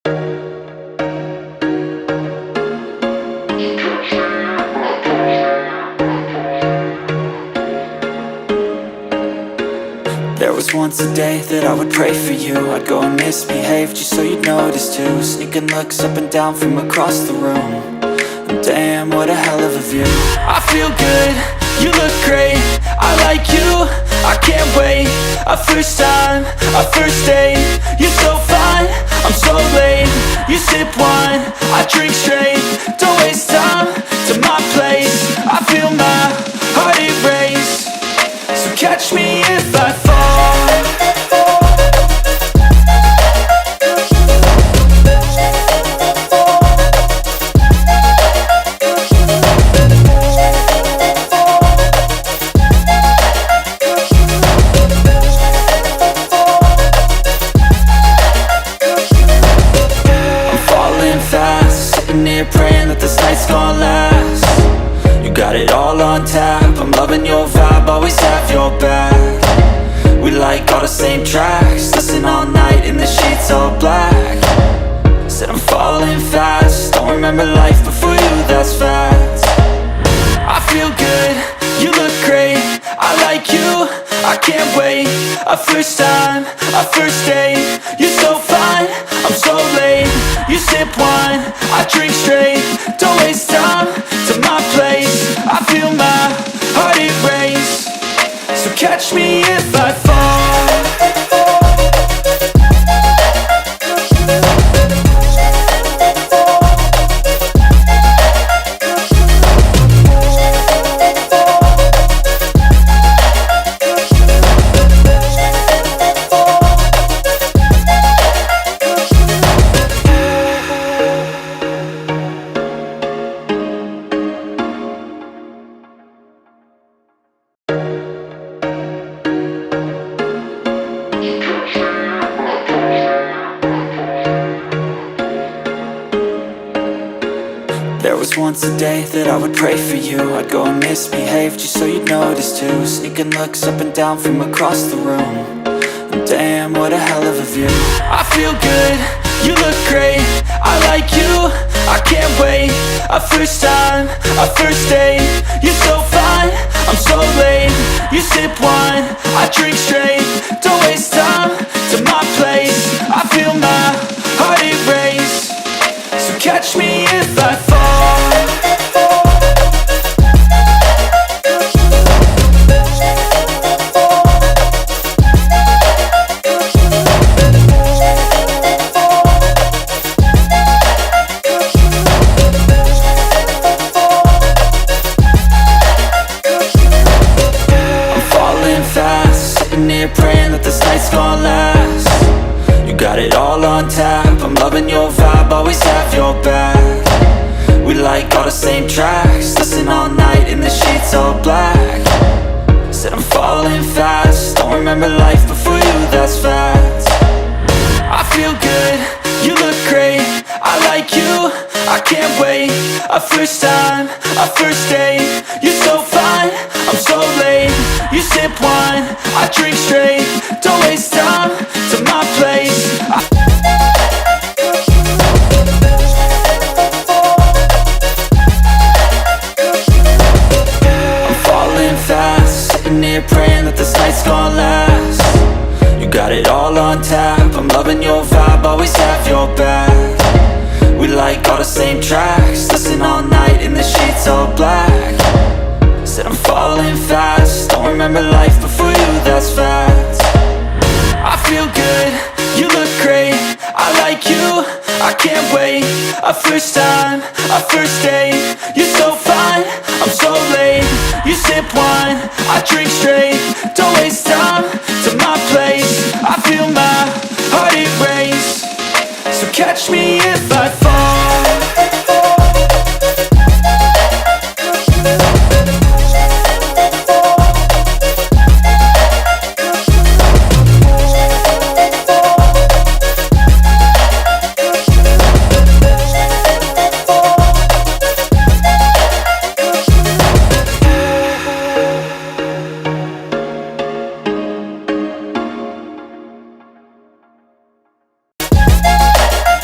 There was once a day that I would pray for you. I'd go and misbehave just so you'd notice too. Sneaking looks up and down from across the room. And damn, what a hell of a view. I feel good, you look great, I like you, I can't wait. A first time, a first date. You're so fine, I'm so late. You sip wine, I drink straight. Don't waste time to my place. I feel my heart erase. So catch me if I fall. I'm falling fast, sitting here praying that this night's gonna last. You got it all on tap, I'm loving your vibe, always have your back. We like all the same tracks, listen all night in the sheets all black. Said I'm falling fast, don't remember life before you, that's fact. I feel good, you look great, I like you, I can't wait. A first time, a first date. You're so fine, I'm so late. You sip wine, I drink straight. Don't waste time to my place. I feel my heart erase. So catch me if I fall. There was once a day that I would pray for you. I'd go and misbehave just so you'd notice too. Sneaking looks up and down from across the room. And damn, what a hell of a view. I feel good, you look great, I like you, I can't wait. A first time, a first date. You're so fine, I'm so late. You sip wine, I drink straight. Don't waste time to my place. I feel my heart erase. So catch me if I fall. Praying that this night's gonna last. You got it all on tap, I'm loving your vibe, always have your back. We like all the same tracks, listen all night in the sheets all black. Said I'm falling fast, don't remember life before you, that's fact. I feel good, you look great, I like you, I can't wait. A first time, a first date. You're so fine, I'm so late. You sip wine, I drink straight. Don't waste time to my place. I'm falling fast, sitting here praying that this night's gonna last. You got it all on tap, I'm loving your vibe, always have your back. We like all the same tracks, listen all night in the sheets all black. Said I'm falling fast, don't remember life before you, that's fact. I feel good, you look great, I like you, I can't wait. A first time, a first date. You're so fine, I'm so late. You sip wine, I drink straight. Don't waste time to my place. I feel my heart erase. So catch me if I fall.